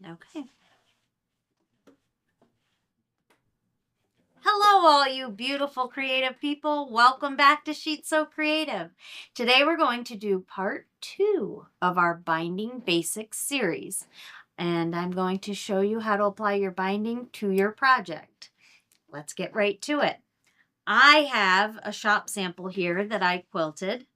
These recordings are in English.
Okay. Hello, all you beautiful creative people. Welcome back to Scheetz Sew Creative. Today we're going to do part 2 of our binding basics series. And I'm going to show you how to apply your binding to your project. Let's get right to it. I have a shop sample here that I quilted.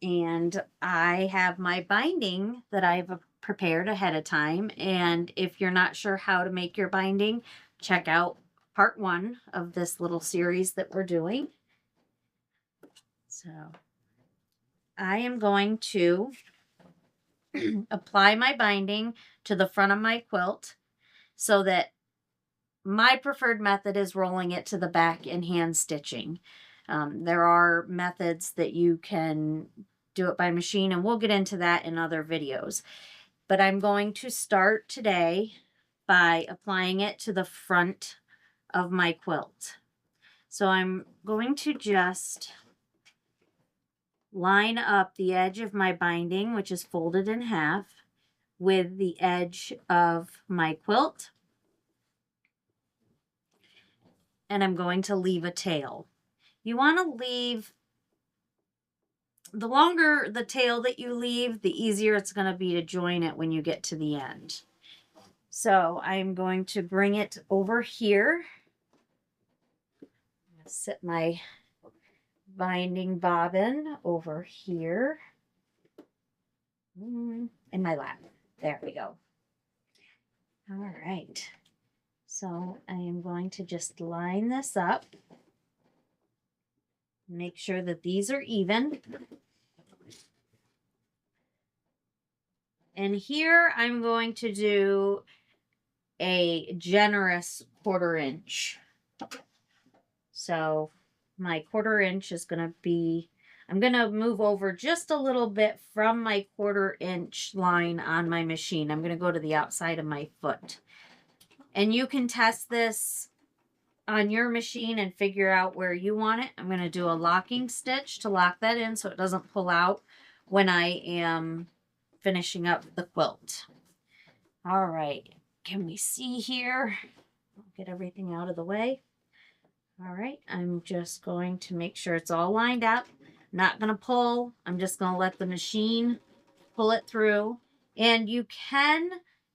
And I have my binding that I've prepared ahead of time. And if you're not sure how to make your binding, check out part 1 of this little series that we're doing. So I am going to apply my binding to the front of my quilt so that my preferred method is rolling it to the back and hand stitching. There are methods that you can do it by machine, and we'll get into that in other videos. But I'm going to start today by applying it to the front of my quilt. So I'm going to just line up the edge of my binding, which is folded in half, with the edge of my quilt. And I'm going to leave a tail. You want to leave, the longer the tail that you leave, the easier it's going to be to join it when you get to the end. So I'm going to bring it over here. Set my binding bobbin over here in my lap. There we go. All right. So I am going to just line this up. Make sure that these are even. And here I'm going to do a generous 1/4 inch. So my 1/4 inch is going to be, I'm going to move over just a little bit from my 1/4 inch line on my machine. I'm going to go to the outside of my foot. And you can test this on your machine and figure out where you want it. I'm going to do a locking stitch to lock that in so it doesn't pull out when I am finishing up the quilt. All right. Can we see here? I'll get everything out of the way. All right. I'm just going to make sure it's all lined up. Not going to pull. I'm just going to let the machine pull it through. And you can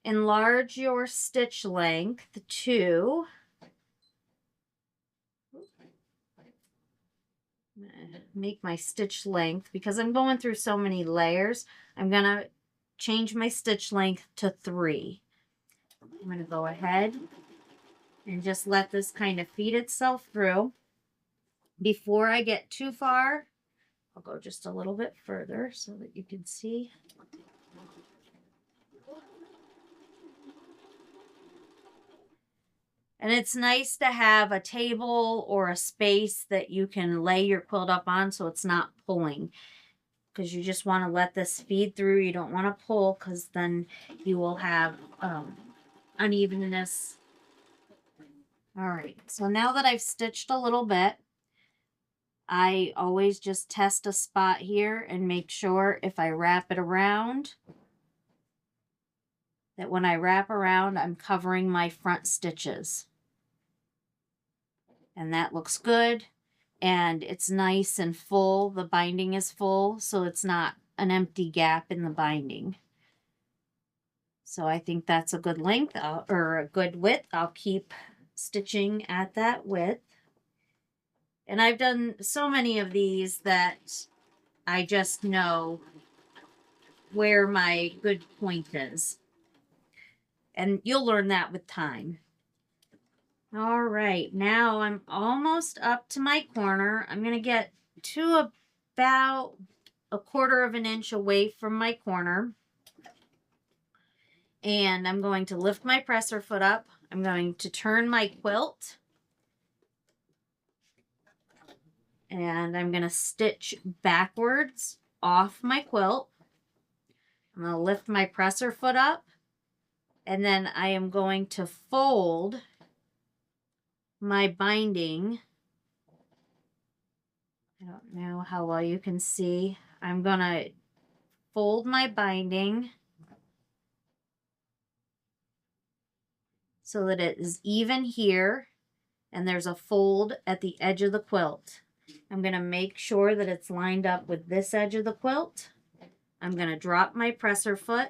enlarge your stitch length to make my stitch length, because I'm going through so many layers, I'm going to change my stitch length to 3. I'm going to go ahead and just let this kind of feed itself through. Before I get too far, I'll go just a little bit further so that you can see. And it's nice to have a table or a space that you can lay your quilt up on so it's not pulling, because you just want to let this feed through. You don't want to pull, because then you will have unevenness. All right, so now that I've stitched a little bit, I always just test a spot here and make sure if I wrap it around, that when I wrap around, I'm covering my front stitches. And that looks good. And it's nice and full. The binding is full, so it's not an empty gap in the binding. So I think that's a good length or a good width. I'll keep stitching at that width. And I've done so many of these that I just know where my good point is. And you'll learn that with time. All right, now I'm almost up to my corner. I'm going to get to about 1/4 inch away from my corner. And I'm going to lift my presser foot up. I'm going to turn my quilt. And I'm going to stitch backwards off my quilt. I'm going to lift my presser foot up. And then I am going to fold my binding. I don't know how well you can see. I'm going to fold my binding so that it is even here and there's a fold at the edge of the quilt. I'm going to make sure that it's lined up with this edge of the quilt. I'm going to drop my presser foot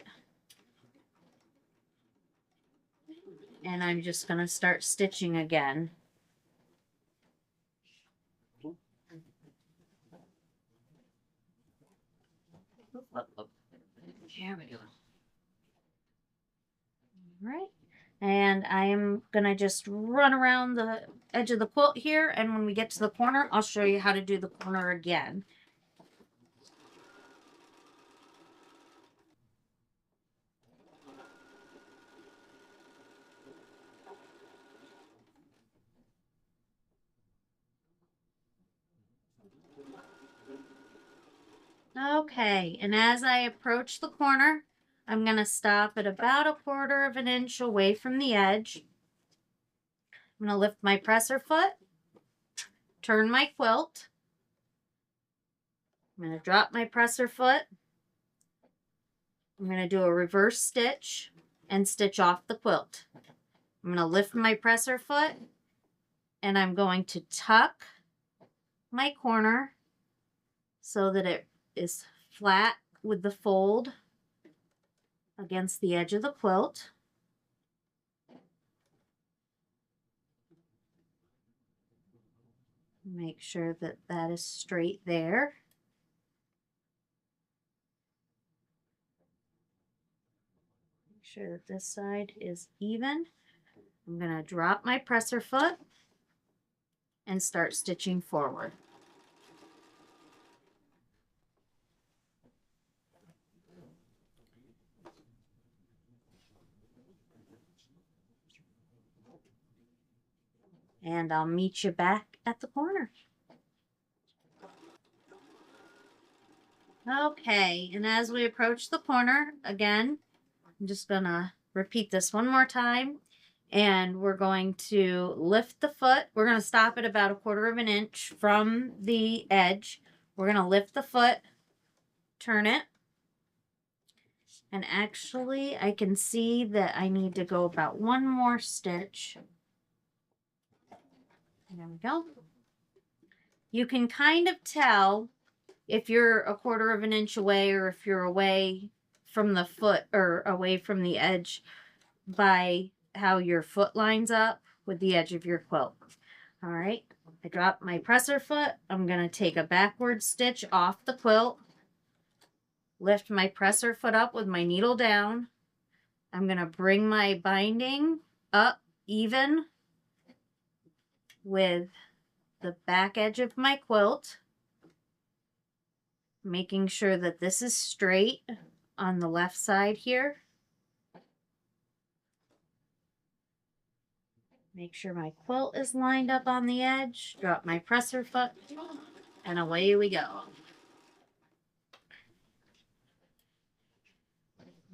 and I'm just going to start stitching again. Here we go. All right. And I am going to just run around the edge of the quilt here. And when we get to the corner, I'll show you how to do the corner again. Okay, and as I approach the corner, I'm going to stop at about 1/4 of an inch away from the edge. I'm going to lift my presser foot, turn my quilt. I'm going to drop my presser foot. I'm going to do a reverse stitch and stitch off the quilt. I'm going to lift my presser foot and I'm going to tuck my corner so that it is flat with the fold against the edge of the quilt. Make sure that that is straight there. Make sure that this side is even. I'm going to drop my presser foot and start stitching forward. And I'll meet you back at the corner. Okay, and as we approach the corner, again, I'm just gonna repeat this one more time. And we're going to lift the foot. We're gonna stop at about 1/4 of an inch from the edge. We're gonna lift the foot, turn it. And actually, I can see that I need to go about one more stitch. There we go. You can kind of tell if you're 1/4 of an inch away or if you're away from the foot or away from the edge by how your foot lines up with the edge of your quilt. All right, I dropped my presser foot. I'm going to take a backward stitch off the quilt, lift my presser foot up with my needle down. I'm going to bring my binding up even with the back edge of my quilt, making sure that this is straight on the left side here. Make sure my quilt is lined up on the edge, drop my presser foot, and away we go.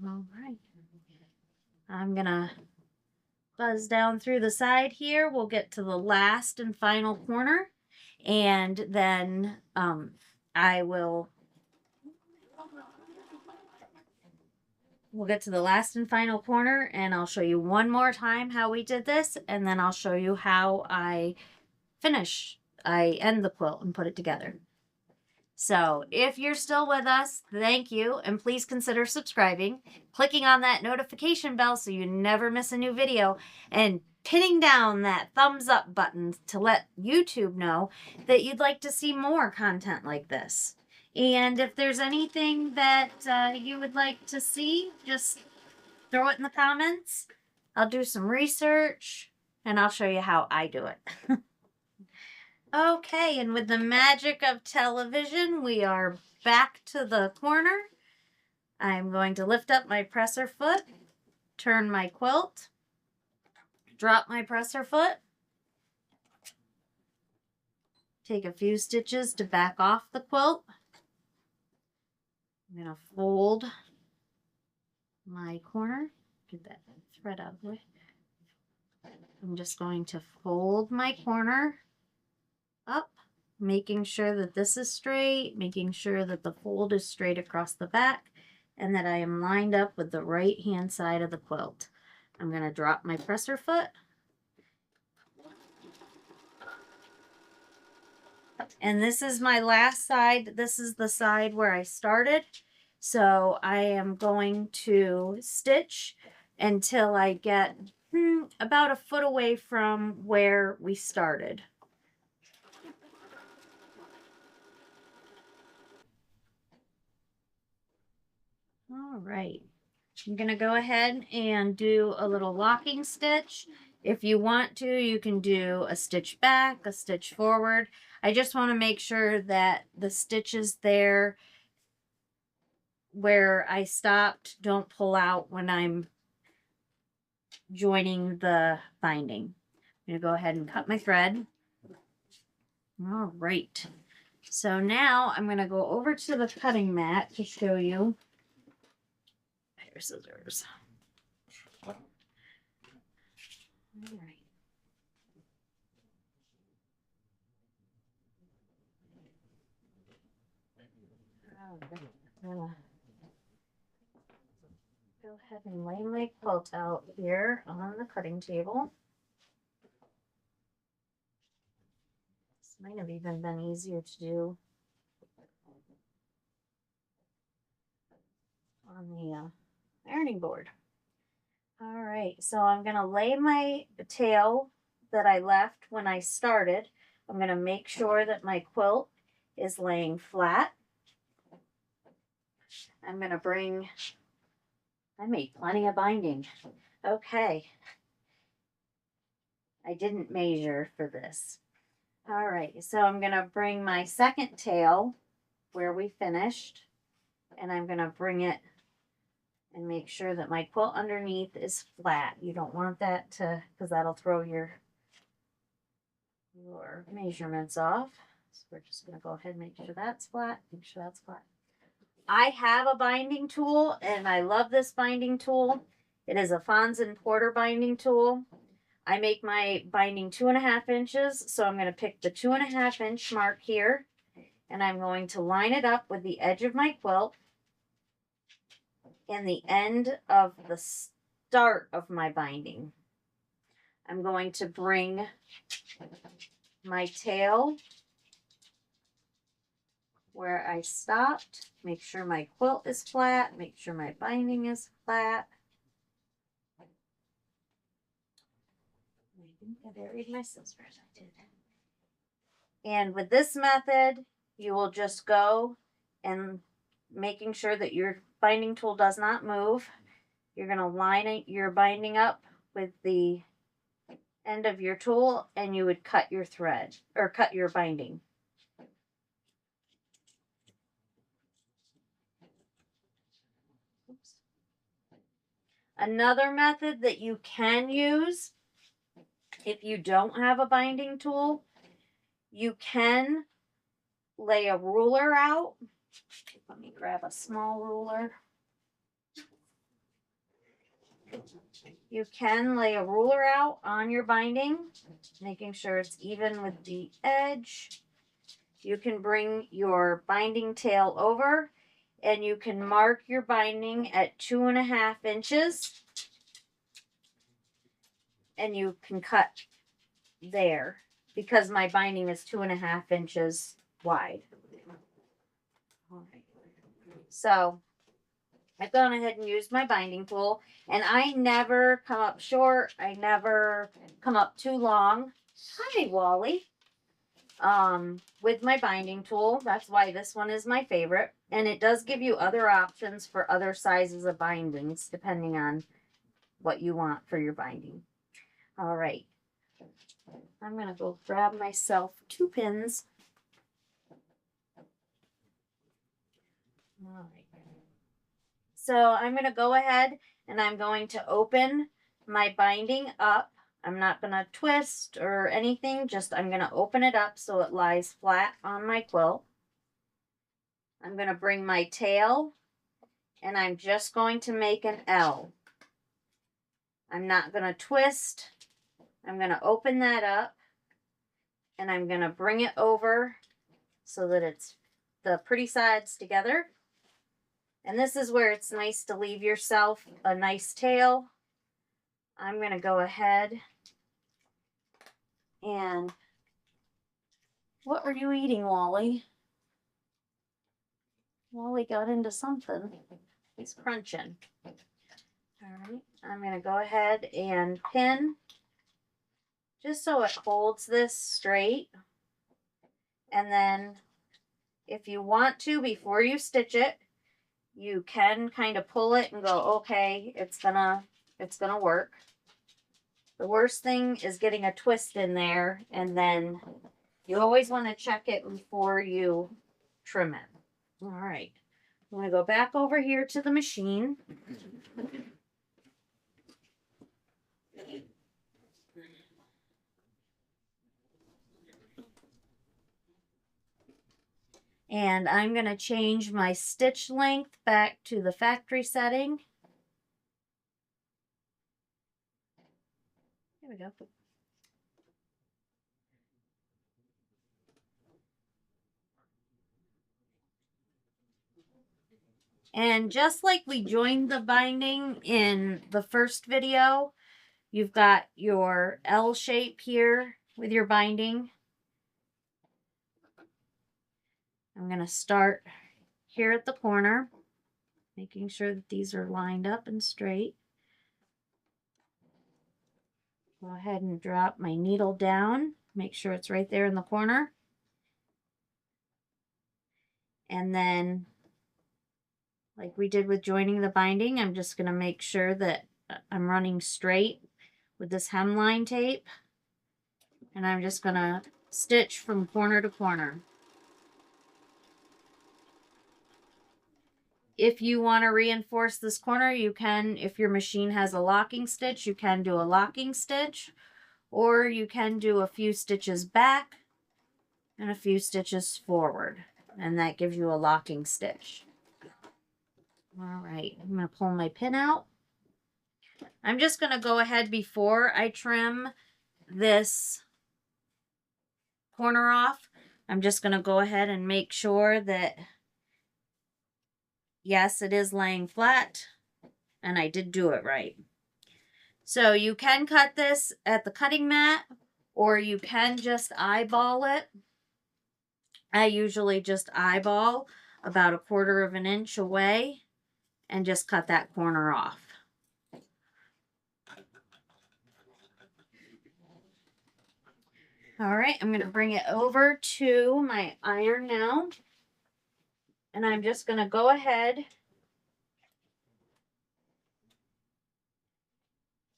All right. I'm gonna buzz down through the side here. We'll get to the last and final corner, and then we'll get to the last and final corner, and I'll show you one more time how we did this, and then I'll show you how I end the quilt and put it together. So if you're still with us, thank you, and please consider subscribing, clicking on that notification bell so you never miss a new video, and pinning down that thumbs up button to let YouTube know that you'd like to see more content like this. And if there's anything that you would like to see, just throw it in the comments. I'll do some research and I'll show you how I do it. Okay, and with the magic of television, we are back to the corner. I'm going to lift up my presser foot, turn my quilt, drop my presser foot, take a few stitches to back off the quilt. I'm going to fold my corner, get that thread out of the way. I'm just going to fold my corner up, making sure that this is straight, making sure that the fold is straight across the back, and that I am lined up with the right hand side of the quilt. I'm going to drop my presser foot. And this is my last side. This is the side where I started. So I am going to stitch until I get about a foot away from where we started. All right. I'm going to go ahead and do a little locking stitch. If you want to, you can do a stitch back, a stitch forward. I just want to make sure that the stitches there where I stopped don't pull out when I'm joining the binding. I'm going to go ahead and cut my thread. All right. So now I'm going to go over to the cutting mat to show you. Here's scissors. All right. Go ahead and lay my quilt out here on the cutting table. This might have even been easier to do on the ironing board. All right, so I'm going to lay my tail that I left when I started. I'm going to make sure that my quilt is laying flat. I'm going to bring, I made plenty of binding. Okay. I didn't measure for this. All right, so I'm going to bring my second tail where we finished, and I'm going to bring it and make sure that my quilt underneath is flat. You don't want that to, because that'll throw your measurements off. So we're just going to go ahead and make sure that's flat, make sure that's flat. I have a binding tool, and I love this binding tool. It is a Fons and Porter binding tool. I make my binding 2.5 inches, so I'm going to pick the 2.5 inch mark here, and I'm going to line it up with the edge of my quilt and the end of the start of my binding. I'm going to bring my tail where I stopped, make sure my quilt is flat, make sure my binding is flat. I buried my scissors, I did. And with this method, you will just go and making sure that your binding tool does not move. You're going to line your binding up with the end of your tool, and you would cut your thread or cut your binding. Oops. Another method that you can use if you don't have a binding tool, you can lay a ruler out. Let me grab a small ruler. You can lay a ruler out on your binding, making sure it's even with the edge. You can bring your binding tail over, and you can mark your binding at 2.5 inches, and you can cut there because my binding is 2.5 inches wide. All right. So I've gone ahead and used my binding tool, and I never come up short. I never come up too long. Hi, Wally. With my binding tool. That's why this one is my favorite. And it does give you other options for other sizes of bindings, depending on what you want for your binding. All right. I'm going to go grab myself 2 pins. All right. So I'm going to go ahead and I'm going to open my binding up. I'm not going to twist or anything, just I'm going to open it up so it lies flat on my quilt. I'm going to bring my tail and I'm just going to make an L. I'm not going to twist. I'm going to open that up and I'm going to bring it over so that it's the pretty sides together. And this is where it's nice to leave yourself a nice tail. I'm going to go ahead and, what are you eating, Wally? Wally got into something. He's crunching. All right, I'm going to go ahead and pin just so it holds this straight. And then if you want to, before you stitch it, you can kind of pull it and go, okay, it's gonna work. The worst thing is getting a twist in there, and then you always want to check it before you trim it. All right, I'm gonna go back over here to the machine. And I'm going to change my stitch length back to the factory setting. There we go. And just like we joined the binding in the first video, you've got your L shape here with your binding. I'm going to start here at the corner, making sure that these are lined up and straight. Go ahead and drop my needle down, make sure it's right there in the corner. And then, like we did with joining the binding, I'm just going to make sure that I'm running straight with this hemline tape. And I'm just going to stitch from corner to corner. If you want to reinforce this corner, you can. If your machine has a locking stitch, you can do a locking stitch. Or you can do a few stitches back and a few stitches forward. And that gives you a locking stitch. All right, I'm going to pull my pin out. I'm just going to go ahead before I trim this corner off. I'm just going to go ahead and make sure that, yes, it is laying flat and I did do it right. So you can cut this at the cutting mat or you can just eyeball it. I usually just eyeball about 1/4 of an inch away and just cut that corner off. All right, I'm going to bring it over to my iron now. And I'm just going to go ahead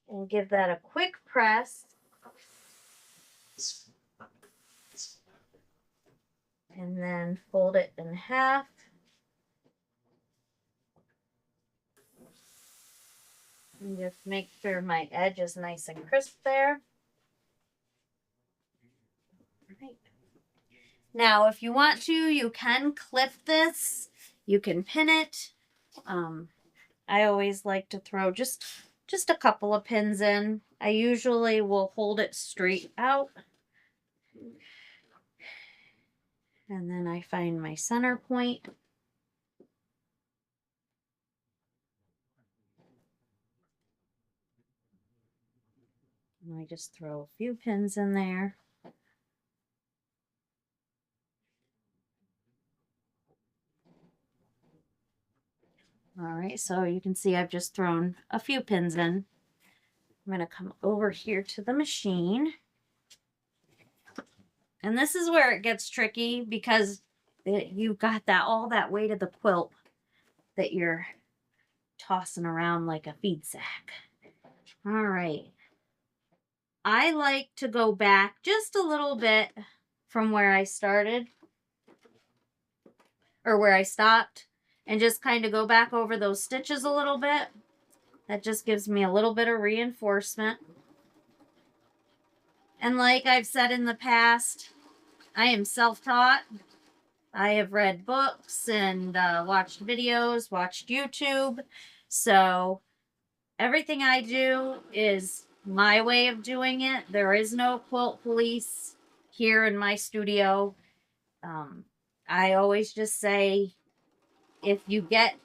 and give that a quick press. And then fold it in half. And just make sure my edge is nice and crisp there. Right. Now, if you want to, you can clip this. You can pin it. I always like to throw just a couple of pins in. I usually will hold it straight out. And then I find my center point. And I just throw a few pins in there. All right, so you can see I've just thrown a few pins in. I'm going to come over here to the machine. And this is where it gets tricky because you've got all that weight of the quilt that you're tossing around like a feed sack. All right. I like to go back just a little bit from where I started or where I stopped and just kind of go back over those stitches a little bit. That just gives me a little bit of reinforcement. And like I've said in the past, I am self-taught. I have read books and watched videos, watched YouTube. So everything I do is my way of doing it. There is no quilt police here in my studio. I always just say, if you get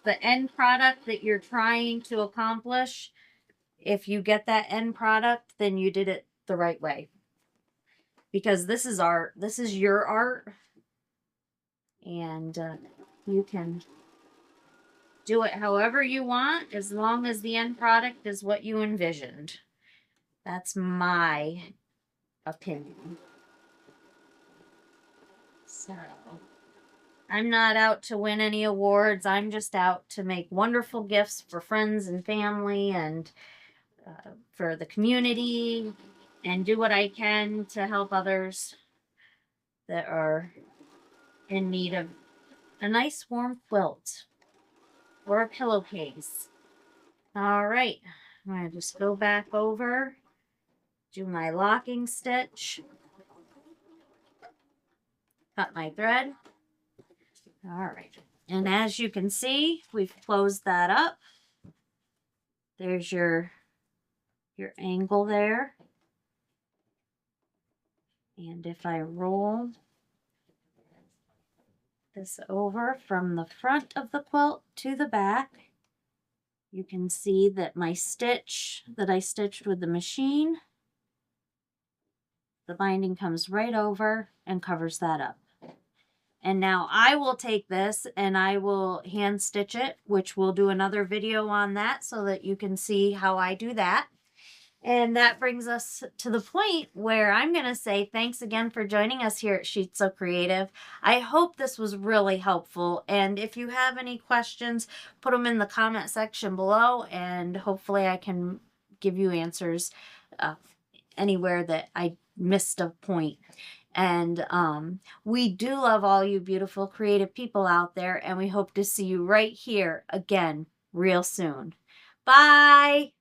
the end product that you're trying to accomplish, if you get that end product, then you did it the right way. Because this is art. This is your art. And you can do it however you want, as long as the end product is what you envisioned. That's my opinion. So, I'm not out to win any awards. I'm just out to make wonderful gifts for friends and family and for the community, and do what I can to help others that are in need of a nice warm quilt or a pillowcase. All right, I'm going to just go back over, do my locking stitch, cut my thread. All right, and as you can see, we've closed that up. There's your angle there. And if I roll this over from the front of the quilt to the back, you can see that my stitch that I stitched with the machine, the binding comes right over and covers that up. And now I will take this and I will hand stitch it, which we'll do another video on that so that you can see how I do that. And that brings us to the point where I'm going to say thanks again for joining us here at Scheetz Sew Creative. I hope this was really helpful. And if you have any questions, put them in the comment section below, and hopefully I can give you answers anywhere that I missed a point. And we do love all you beautiful creative people out there, and we hope to see you right here again real soon. Bye!